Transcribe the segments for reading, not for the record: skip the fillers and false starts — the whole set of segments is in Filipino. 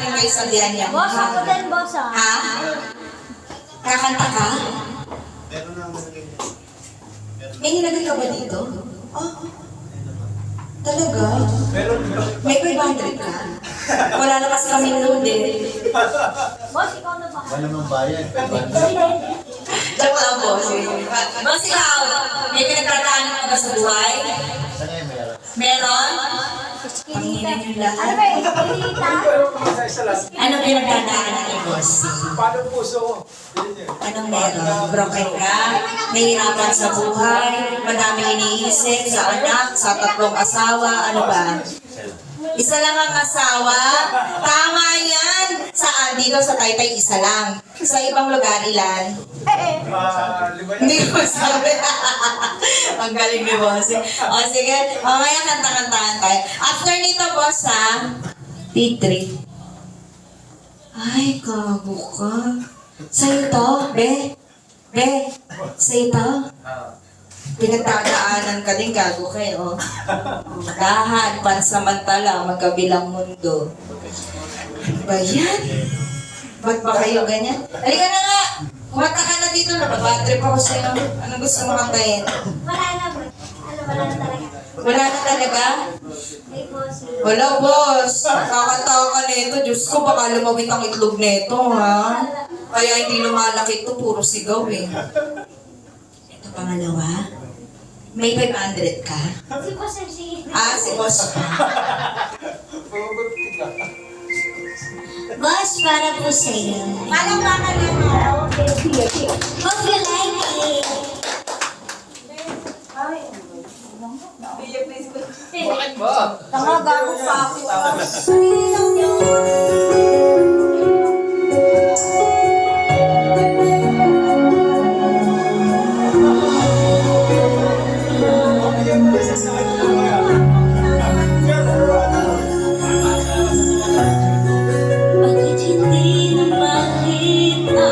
namin kayo sa diyan niya. Boss, ako din, boss, ah. Ha? Kakanta ka? May nilagay ka ba dito? Oh. Talaga? May 500 ka? Wala na kasi kami loaded. Boss, ikaw na ba? Wala mang bayad. Joke lang po. Boss, ikaw, may pinagdadaanan ka ba sa buhay? Sana yung meron. Meron? Eskinita. Panginin yung lahat. Ano ba, eskinita? Ano pinagdadaanan ni Boss? Paano puso ko? Anong meron? Broken ka? Nahihirapan sa buhay? Madaming iniisip sa anak, sa 3 asawa? Ano ba? Isa lang ang asawa? Tama yan! Saan? Dito sa Taytay, isa lang. Sa ibang lugar, ilan? Hindi ko sabi. Ang galing ni Boss. O sige, mamaya kanta-kantahan tayo. After nito, Boss, ha? T3. Ay, gago ka. Sa'yo to, Be? Be? Sa'yo to? Pinagdadaanan ka din, gago kayo. Dahan, pansamantala, magkabilang mundo. Ano ba yan? Ba't ba kayo ganyan? Halika na nga! Kumata ka na dito, nababatrip ako sa'yo. Anong gusto mo kantayin? Wala na, boss. Ano, wala na talaga. Wala na talaga? Hey, boss. Wala, boss. Kakatawa ka nito. Diyos ko, baka lumawit ang itlog nito, ha? Kaya hindi lumalaki ito, puro sigaw eh. Ito pangalawa. May 500 ka? Si boss, si... Ah, si boss. Boss, para po sa'yo. Paano ka na lang? Hope you like it. Bakit ba? Gago pa ako. Bakit hindi na makita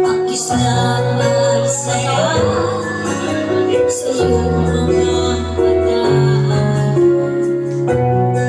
ang kislang ay saya sa iyong mga mata?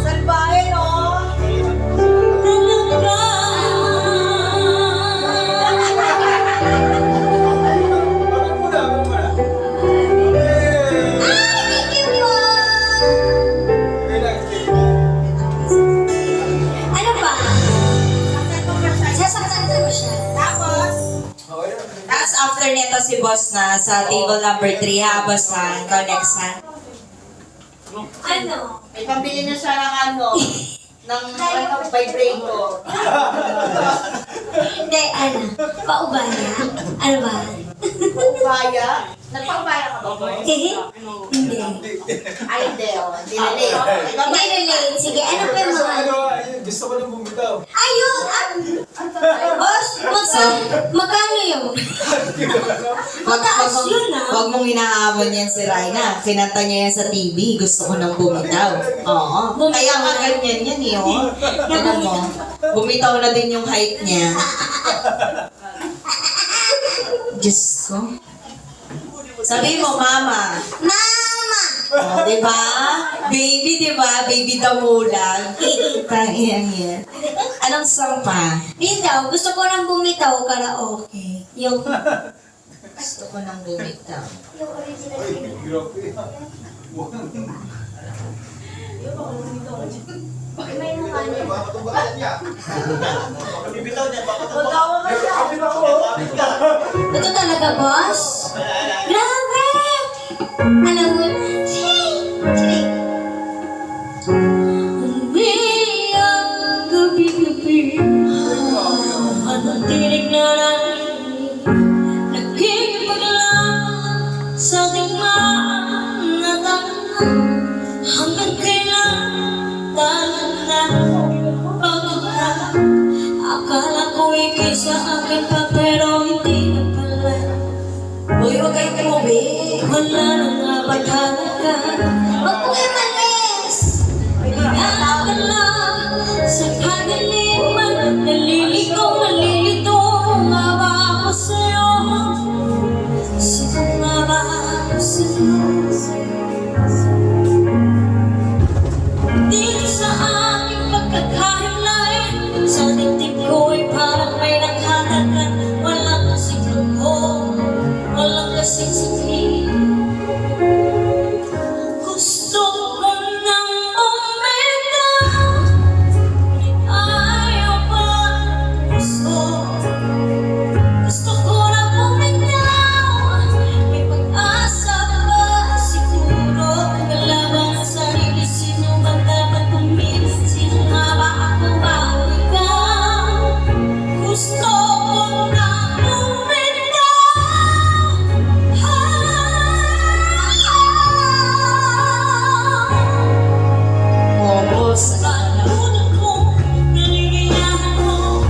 Salbahe, no? Bakit muna? Ano ba? Sasaktan ko siya. Tapos, tapos after nito si boss na sa table number 3 ha, boss ha. Ikaw next ha. Ano? May pambili na siya ng ano, ng vibrator. Hindi, ano? Paubaya? Ano ba? Paubaya? Nagpaubaya ka ba, boss? Hindi. Ay, hindi. Hindi relate. Ikaw Hindi relate. Sige, ano pa yung mga... Gusto ko nang bumitaw. Ayun! boss, Magkano yun? Mataas yun ah. Huwag mong hinahamon yan si Raina. Kinanta niya yan sa TV. Gusto ko nang bumitaw. Oo. Kaya nga ganyan yan eh. Oh. Tignan mo. Bumitaw na din yung height niya. Diyos ko. Sabi mo, mama. Mama! Oh, diba? Baby, diba? Baby damulag. Tangyan yan. Anong song pa? Yun daw, gusto ko nang bumitaw karaoke. Yung... Gusto ko nang bumitaw. Yung original. May mukha niya. Ito talaga, boss? Grabe! Ano mo? Sige. Umiyak gabi-gabi. Anong tinig na narinig? Nagkikipaglaban sa ating mga natangan. Hanggang kailan tayo na pagkakala. Akala ko ikay sa akin pa pero hindi na pala. Uy, huwag kayong tumubi. Wala nang napagkalaga. Huwag mo kayo malis. Pinagala sa kagaliman. Nalilito Umawa ako sa'yo. Umawa ako sa'yo. Dito sa aking pagkakahiwalay, sa dibdib ko ay parang may nakatagan. Walang kasing lungkot, walang kasing sakit. Gusto ko nang bumitaw, ngunit ayaw pa ng puso. Gusto ko nang bumitaw, may pag-asa ba siguro? Kalaban ang sarili, sino ba dapat pumilit? Sino nga ba ako ba o ikaw? Gusto ko nang bumitaw. Oh, boss. Panunan ko, naligayahan mo.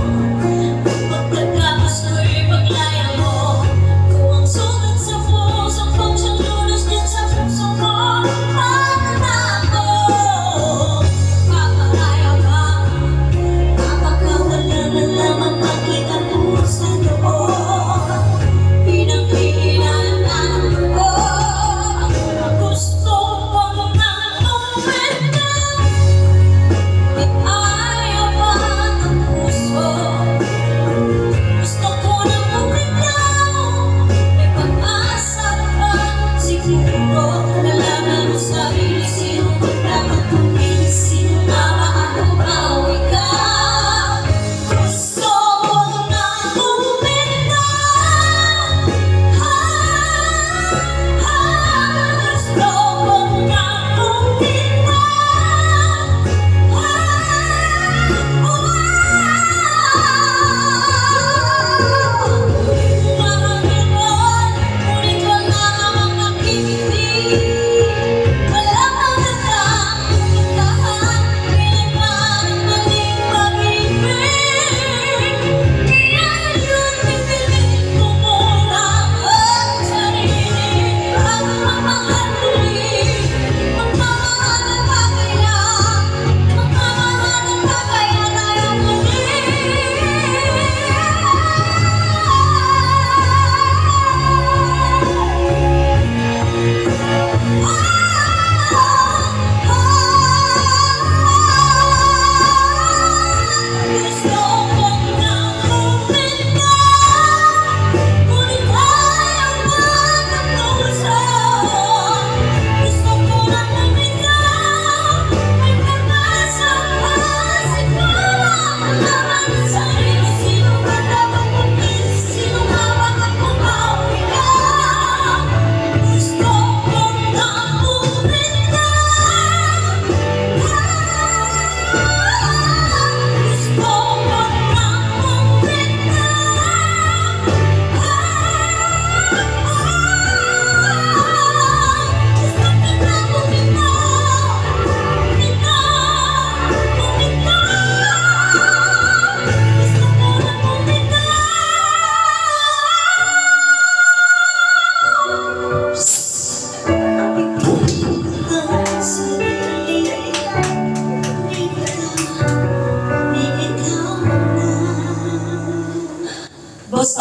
Pagkatapos ko'y paglaya mo. Kung ang sugat sa puso kong siyang lunas dyan sa puso mo. Paano na ako? Paparaya ba? Napakawala na lamang makita mo sa loob. Pinanghihinaan ko. Gusto ko nang bumitaw. Ayaw pa ng puso. Gusto ko nang bumitaw. May pag-asa pa siguro. Kalaban mo sarili, sino ba dapat pumili? Sino nga ba ako ba o ikaw? Gusto ko nang bumitaw. Gusto ko nang bumitaw.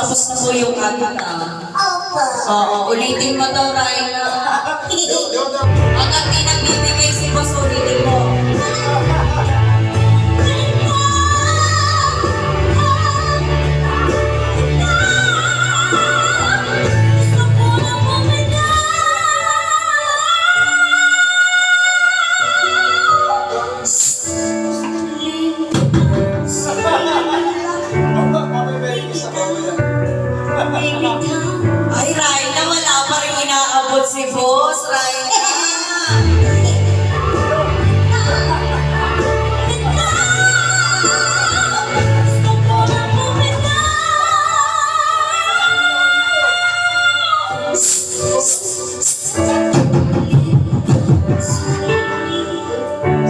tapos na po yung kanta. Oo, ulitin mo daw, Raina. Hanggang di nagbibigay si boss, ulitin mo. Gusto ko na bumitaw. Mamimeritis ako wala. Ay, Raina, wala pa rin inaabot si boss, Raina. Gusto ko na bumitaw.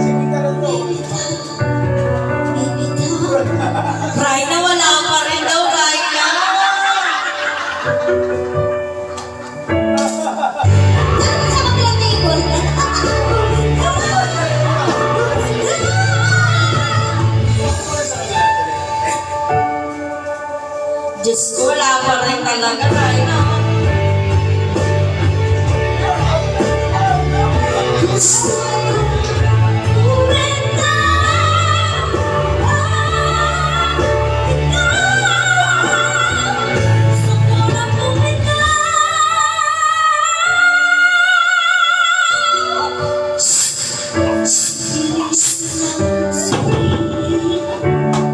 Sige ka rin to. Raina, wala pa rin daw, Raina. Sa kabilang table. Diyos ko, wala pa rin talaga, Raina.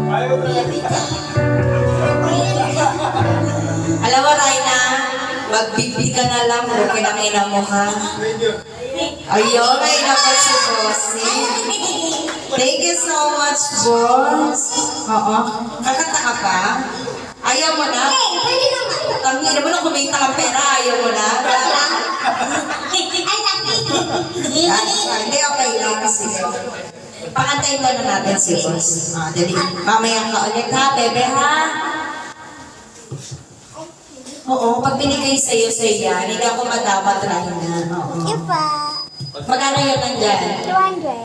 Ayaw talaga. Alam mo, Raina, magbibig ka na lang, okay lang ina mo, ha? Medyo. Ayun, may napat si Bossy. Thank you so much, boss. Oo. Kakanta ka pa? Ayaw mo na? Pwede naman. Tangina mo na kumita ka pera, ayaw mo na? Hindi, okay lang. Sige. Pakantayin mo na natin si boss. Dali. Mamaya ka ulit, ha, bebe, ha? Oo, pag binigay sa'yo yan, hindi ako madapat, Raina. Oo. Iba. Magkano yun nandyan? 200.